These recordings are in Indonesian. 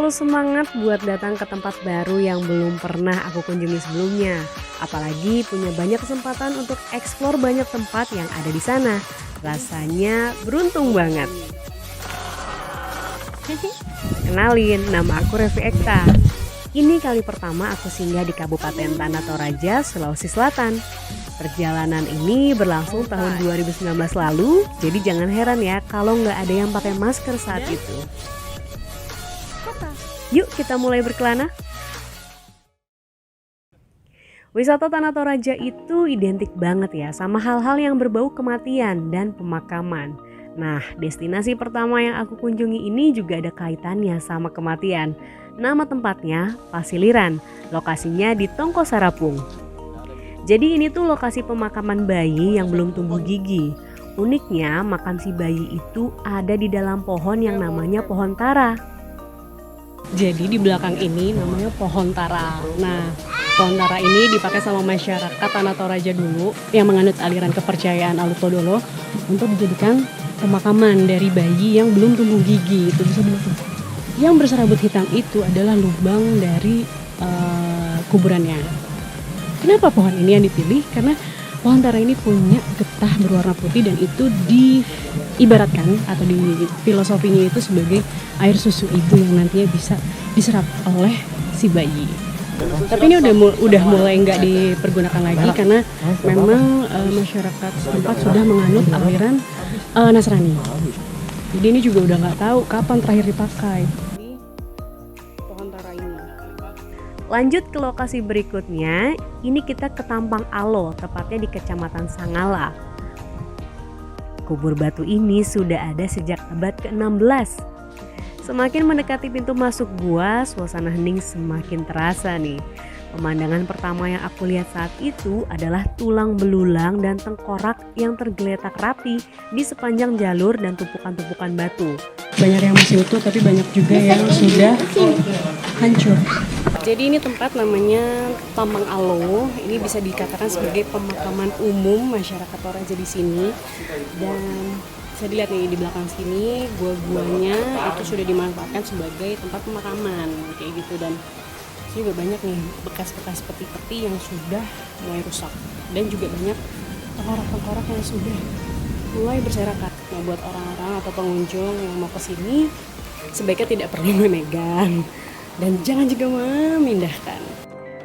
selalu semangat buat datang ke tempat baru yang belum pernah aku kunjungi sebelumnya. Apalagi punya banyak kesempatan untuk eksplor banyak tempat yang ada di sana. Rasanya beruntung banget. Kenalin, nama aku Revi Ekta. Ini kali pertama aku singgah di Kabupaten Tanah Toraja, Sulawesi Selatan. Perjalanan ini berlangsung tahun 2019 lalu, jadi jangan heran ya kalau nggak ada yang pakai masker saat itu. Yuk kita mulai berkelana. Wisata Tanah Toraja itu identik banget ya sama hal-hal yang berbau kematian dan pemakaman. Nah, destinasi pertama yang aku kunjungi ini juga ada kaitannya sama kematian. Nama tempatnya Pasiliran, lokasinya di Tongko Sarapung. Jadi ini tuh lokasi pemakaman bayi yang belum tumbuh gigi. Uniknya makam si bayi itu ada di dalam pohon yang namanya pohon tara. Jadi di belakang ini namanya pohon tara. Nah, pohon tara ini dipakai sama masyarakat Tanah Toraja dulu yang menganut aliran kepercayaan Alutodolo untuk dijadikan pemakaman dari bayi yang belum tumbuh gigi. Itu bisa dilihat. Yang berserabut hitam itu adalah lubang dari kuburannya. Kenapa pohon ini yang dipilih? Karena pohon tara ini punya getah berwarna putih dan itu diibaratkan atau di filosofinya itu sebagai air susu ibu yang nantinya bisa diserap oleh si bayi. Tapi ini udah mulai nggak dipergunakan lagi karena memang masyarakat setempat sudah menganut aliran Nasrani. Jadi ini juga udah nggak tahu kapan terakhir dipakai. Pohon tara ini. Lanjut ke lokasi berikutnya, ini kita ke Tampang Alo, tepatnya di Kecamatan Sangala. Kubur batu ini sudah ada sejak abad ke-16. Semakin mendekati pintu masuk gua, suasana hening semakin terasa nih. Pemandangan pertama yang aku lihat saat itu adalah tulang belulang dan tengkorak yang tergeletak rapi di sepanjang jalur dan tumpukan-tumpukan batu. Banyak yang masih utuh tapi banyak juga yang sudah hancur. Jadi ini tempat namanya Tampang Alo. Ini bisa dikatakan sebagai pemakaman umum masyarakat Toraja di sini. Dan bisa dilihat nih di belakang sini gua-guanya itu sudah dimanfaatkan sebagai tempat pemakaman kayak gitu, dan juga banyak nih bekas-bekas peti-peti yang sudah mulai rusak dan juga banyak tengkorak-tengkorak yang sudah mulai berserakat. Nah, buat orang-orang atau pengunjung yang mau ke sini sebaiknya tidak perlu memegang dan jangan juga memindahkan.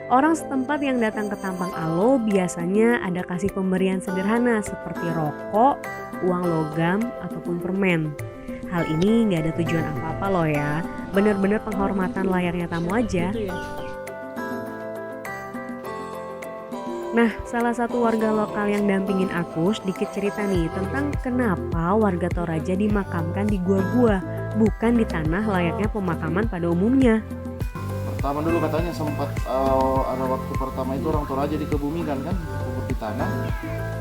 Orang setempat yang datang ke Tampang Alo biasanya ada kasih pemberian sederhana seperti rokok, uang logam, ataupun permen. Hal ini nggak ada tujuan apa-apa loh ya, benar-benar penghormatan layaknya tamu aja. Nah, salah satu warga lokal yang dampingin aku sedikit cerita nih tentang kenapa warga Toraja dimakamkan di gua-gua, bukan di tanah layaknya pemakaman pada umumnya. Pertama dulu katanya sempat ada waktu pertama itu orang Toraja dikebumikan kan, kubur di tanah.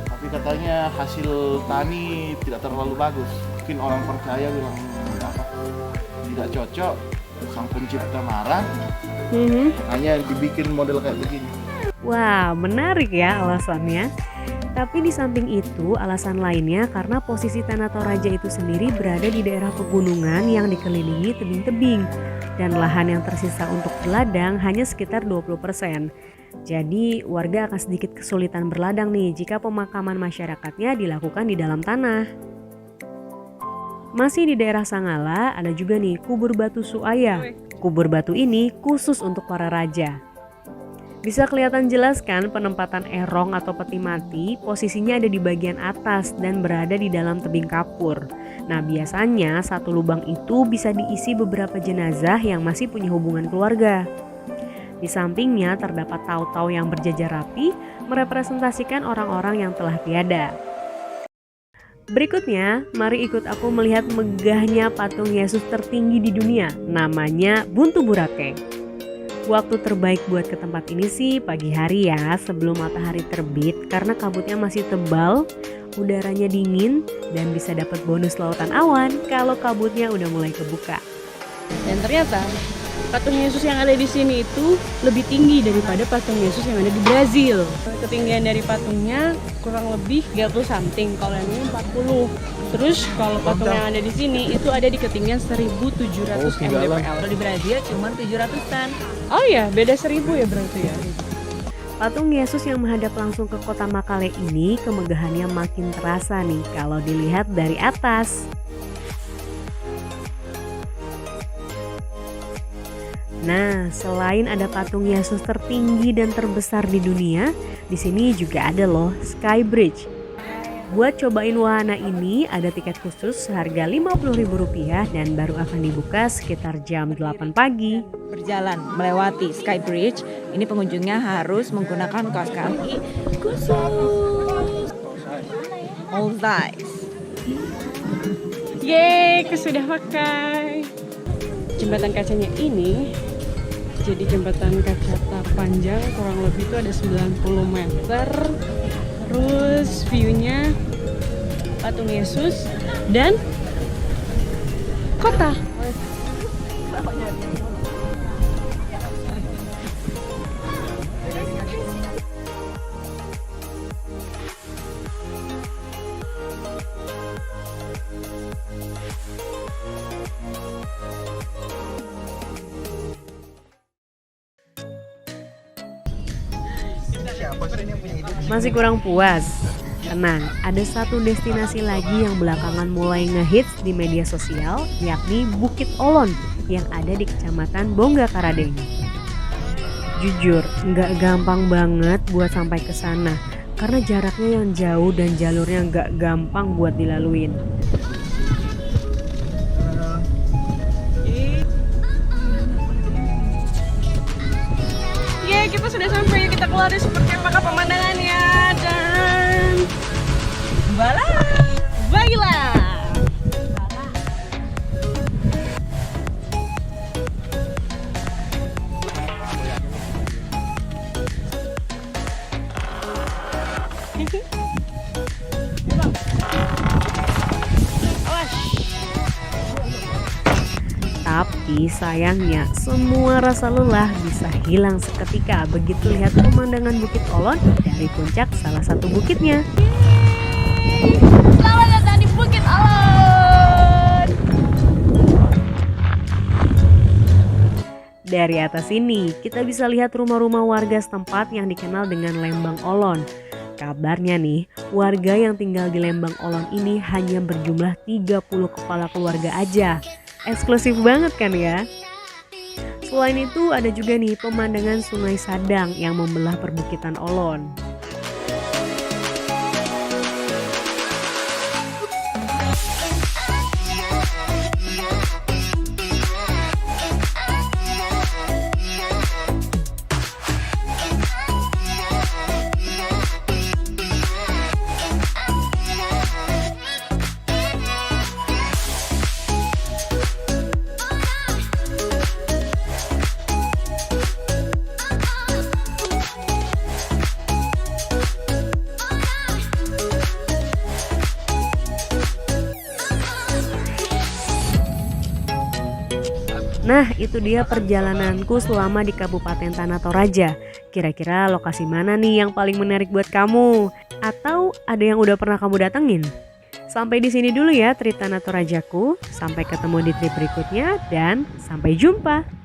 Tapi katanya hasil tani tidak terlalu bagus. Mungkin orang percaya bilang apa, tidak cocok, sang pencipta marah. Hanya dibikin model kayak begini. Wah, menarik ya alasannya. Tapi di samping itu, alasan lainnya karena posisi Tanah Toraja itu sendiri berada di daerah pegunungan yang dikelilingi tebing-tebing. Dan lahan yang tersisa untuk berladang hanya sekitar 20%. Jadi warga akan sedikit kesulitan berladang nih jika pemakaman masyarakatnya dilakukan di dalam tanah. Masih di daerah Sangala ada juga nih kubur batu Suaya. Kubur batu ini khusus untuk para raja. Bisa kelihatan jelas kan penempatan erong atau peti mati, posisinya ada di bagian atas dan berada di dalam tebing kapur. Nah, biasanya satu lubang itu bisa diisi beberapa jenazah yang masih punya hubungan keluarga. Di sampingnya terdapat tau-tau yang berjajar rapi merepresentasikan orang-orang yang telah tiada. Berikutnya, mari ikut aku melihat megahnya patung Yesus tertinggi di dunia, namanya Buntu Burake. Waktu terbaik buat ke tempat ini sih pagi hari ya, sebelum matahari terbit karena kabutnya masih tebal, udaranya dingin, dan bisa dapat bonus lautan awan kalau kabutnya udah mulai kebuka. Dan ternyata patung Yesus yang ada di sini itu lebih tinggi daripada patung Yesus yang ada di Brazil. Ketinggian dari patungnya kurang lebih 30 something, kalau yang ini 40. Terus kalau patung yang ada di sini itu ada di ketinggian 1700 mdpl. Kalau di Brazil cuma 700-an. Oh ya, beda 1000 ya berarti ya. Patung Yesus yang menghadap langsung ke kota Makale ini kemegahannya makin terasa nih kalau dilihat dari atas. Nah, selain ada patung Yesus tertinggi dan terbesar di dunia, di sini juga ada loh Sky Bridge. Buat cobain wahana ini ada tiket khusus seharga Rp50.000 dan baru akan dibuka sekitar jam 8 pagi. Berjalan melewati Sky Bridge, ini pengunjungnya harus menggunakan kaos kaki khusus. All size. Yeay, aku sudah pakai. Jembatan kacanya ini jadi jembatan kaca panjang, kurang lebih itu ada 90 meter. Terus view-nya patung Yesus dan kota. Masih kurang puas? Tenang, ada satu destinasi lagi yang belakangan mulai ngehits di media sosial, yakni Bukit Olon yang ada di Kecamatan Bongga Karadeng. Jujur, nggak gampang banget buat sampai ke sana karena jaraknya yang jauh dan jalurnya nggak gampang buat dilaluin. Yeay, kita sudah sampai. Kita keluar dari seperti apakah pemandangannya dan baiklah. Tapi sayangnya semua rasa lelah bisa hilang seketika begitu lihat pemandangan Bukit Olon dari puncak salah satu bukitnya. Selamat datang di Bukit Olon. Dari atas ini kita bisa lihat rumah-rumah warga setempat yang dikenal dengan Lembang Olon. Kabarnya nih, warga yang tinggal di Lembang Olon ini hanya berjumlah 30 kepala keluarga aja. Eksklusif banget kan ya? Selain itu ada juga nih pemandangan Sungai Sadang yang membelah perbukitan Olon. Nah, itu dia perjalananku selama di Kabupaten Tanah Toraja. Kira-kira lokasi mana nih yang paling menarik buat kamu? Atau ada yang udah pernah kamu datengin? Sampai di sini dulu ya trip Tanah Torajaku. Sampai ketemu di trip berikutnya dan sampai jumpa.